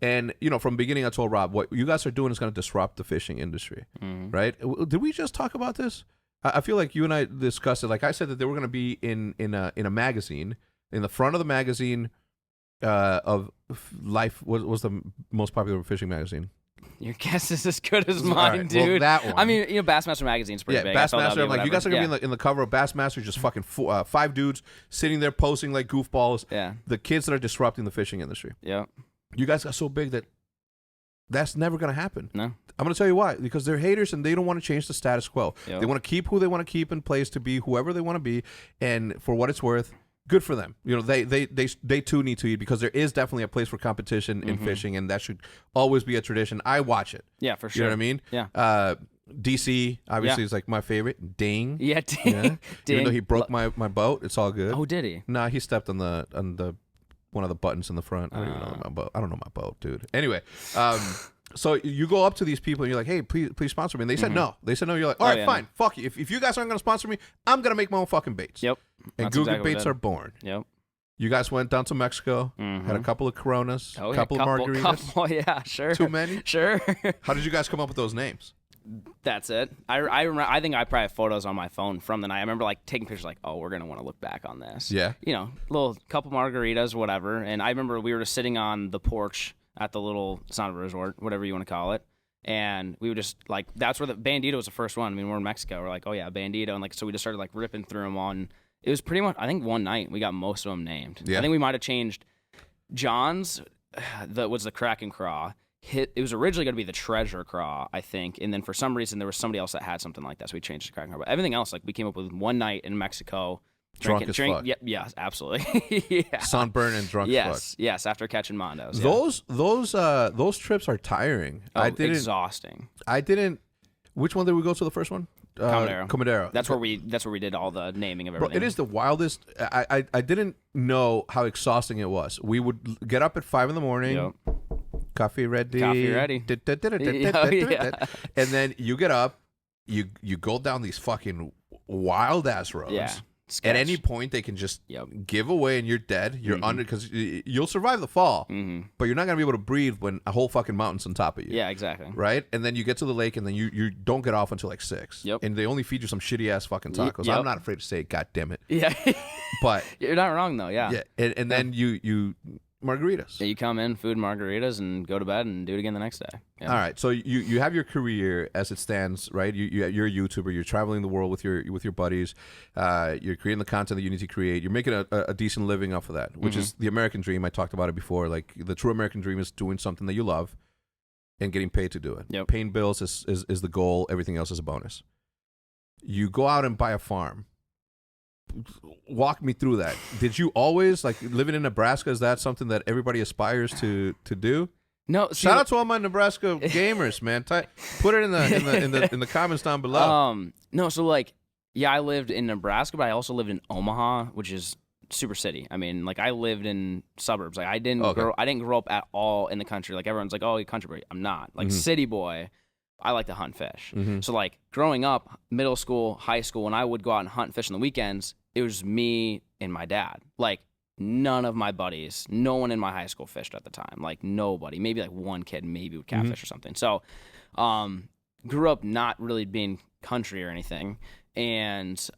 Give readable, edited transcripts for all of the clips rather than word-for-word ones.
And, you know, from the beginning, I told Rob, what you guys are doing is going to disrupt the fishing industry, right? Did we just talk about this? I feel like you and I discussed it. Like I said that they were going to be in a magazine, in the front of the magazine of Life. What was the most popular fishing magazine? Your guess is as good as mine, right, dude. well, that one. I mean, you know, Bassmaster Magazine's pretty big. Bassmaster. I'm like, you guys are going to yeah. be in the cover of Bassmaster, just fucking 5 dudes sitting there posing like goofballs. Yeah. The kids that are disrupting the fishing industry. Yeah. You guys got so big that that's never going to happen. No. I'm going to tell you why. Because they're haters and they don't want to change the status quo. Yep. They want to keep who they want to keep in place to be whoever they want to be. And for what it's worth, good for them. You know, they too need to eat, because there is definitely a place for competition in fishing, and that should always be a tradition. I watch it. Yeah, for sure. You know what I mean? Yeah. DC obviously is like my favorite. Ding. Yeah, ding. Yeah. Ding. Even though he broke my boat, it's all good. Oh, did he? Nah, he stepped on the one of the buttons in the front. I don't even know my boat. I don't know my boat, dude. Anyway, so you go up to these people and you're like, hey, please sponsor me. And they said no. They said no. You're like, all right, fine. No. Fuck you. If you guys aren't going to sponsor me, I'm going to make my own fucking baits. Yep. And That's Googan exactly baits are born. Yep. You guys went down to Mexico, had a couple of Coronas, a couple of margaritas. Yeah, sure. Too many? Sure. How did you guys come up with those names? That's it. I remember, I think I probably have photos on my phone from the night. I remember like taking pictures like, oh, we're going to want to look back on this. Yeah. You know, little couple margaritas, whatever. And I remember we were just sitting on the porch at the little, it's not a resort, whatever you want to call it. And we would just like, that's where the Bandido was the first one. I mean, we're in Mexico. We're like, oh yeah, Bandido. And like, so we just started like ripping through them on. It was pretty much, I think one night we got most of them named. Yeah. I think we might have changed John's, that was the Kraken Craw. It was originally going to be the Treasure Craw, I think. And then for some reason, there was somebody else that had something like that. So we changed it to Kraken Craw. But everything else, like we came up with one night in Mexico. Drunk as fuck. Yeah, absolutely. Yeah. Sunburn and drunk as fuck. Yes, after catching Mondos. Those trips are tiring. Oh, exhausting. Which one did we go to the first one? Comodero. That's where we did all the naming of everything. Bro, it is the wildest. I didn't know how exhausting it was. We would get up at 5 a.m. Yep. Coffee ready. And then you get up, you go down these fucking wild ass roads. Yeah. Sketch. At any point, they can just give away and you're dead. You're under, because you'll survive the fall, but you're not going to be able to breathe when a whole fucking mountain's on top of you. Yeah, exactly. Right? And then you get to the lake and then you don't get off until like 6. Yep. And they only feed you some shitty ass fucking tacos. Yep. I'm not afraid to say it, God damn it. Yeah. But you're not wrong, though, yeah. Yeah. And then you margaritas. Yeah, you come in, food, margaritas, and go to bed and do it again the next day. Yeah. All right, so you have your career as it stands, right? You're a YouTuber. You're traveling the world with your buddies. You're creating the content that you need to create. You're making a decent living off of that, which is the American dream. I talked about it before. Like the true American dream is doing something that you love and getting paid to do it. Yep. Paying bills is the goal. Everything else is a bonus. You go out and buy a farm. Walk me through that. Did you always, like, living in Nebraska, is that something that everybody aspires to do? No. Shout out to all my Nebraska gamers, man. Put it in the comments down below. No, so like, yeah, I lived in Nebraska, but I also lived in Omaha, which is super city. I mean, like, I lived in suburbs. Like, I didn't grow up at all in the country. Like, everyone's like, oh, you're country boy. I'm not. Like, city boy. I like to hunt fish. So like growing up, middle school, high school, when I would go out and hunt and fish on the weekends, it was me and my dad. Like none of my buddies, no one in my high school fished at the time. Like nobody, maybe like one kid maybe would catfish or something. So grew up not really being country or anything. And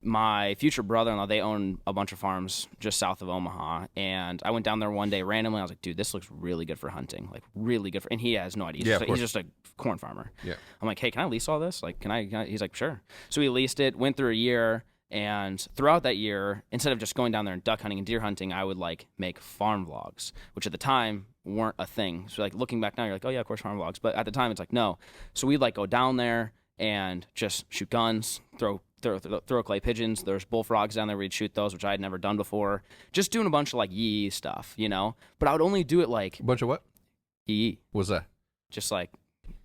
my future brother-in-law, they own a bunch of farms just south of Omaha. And I went down there one day randomly. I was like, dude, this looks really good for hunting. Like really good for, and he has no idea. He's just a corn farmer. Yeah. I'm like, hey, can I lease all this? Like, can I? He's like, sure. So we leased it, went through a year. And throughout that year, instead of just going down there and duck hunting and deer hunting, I would like make farm vlogs, which at the time weren't a thing. So like looking back now, you're like, oh yeah, of course farm vlogs. But at the time, it's like, no. So we'd like go down there and just shoot guns, throw clay pigeons. There's bullfrogs down there. We'd shoot those, which I had never done before. Just doing a bunch of like yee stuff, you know. But I would only do it like a bunch of what? Yee. What's that? Just like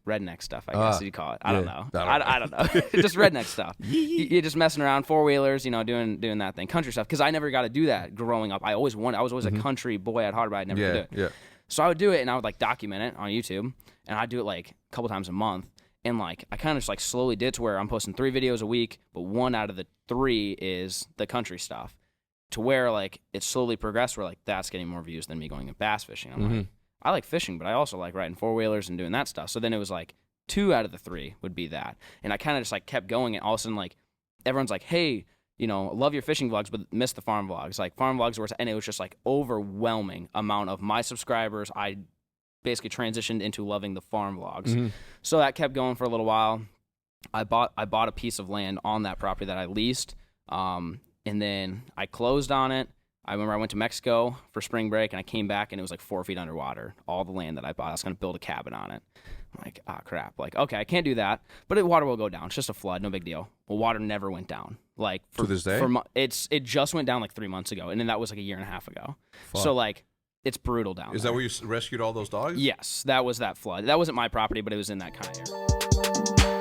redneck stuff, I guess you call it. I don't know. I don't know. Just redneck stuff. You're just messing around, four-wheelers, you know, doing that thing, country stuff. Because I never got to do that growing up. I was always a country boy at heart, but I never could do it. Yeah. So I would do it, and I would like document it on YouTube, and I'd do it like a couple times a month. And like I kind of just like slowly did to where I'm posting 3 videos a week, but 1 out of the 3 is the country stuff. To where like it slowly progressed, where like that's getting more views than me going and bass fishing. I'm like, I like fishing, but I also like riding 4-wheelers and doing that stuff. So then it was like 2 out of the 3 would be that. And I kind of just like kept going, and all of a sudden like everyone's like, hey, you know, love your fishing vlogs, but miss the farm vlogs. Like farm vlogs were, and it was just like overwhelming amount of my subscribers. I basically transitioned into loving the farm vlogs. Mm-hmm. So that kept going for a little while. I bought a piece of land on that property that I leased, and then I closed on it. I remember I went to Mexico for spring break, and I came back, and it was like 4 feet underwater. All the land that I bought, I was going to build a cabin on it. I'm like, crap. Like, okay, I can't do that, but water will go down. It's just a flood, no big deal. Well, water never went down. Like to this day, it just went down like 3 months ago, and then that was like a year and a half ago. Fuck. So like, it's brutal down there. Is that where you rescued all those dogs? Yes, that was that flood. That wasn't my property, but it was in that kind of area.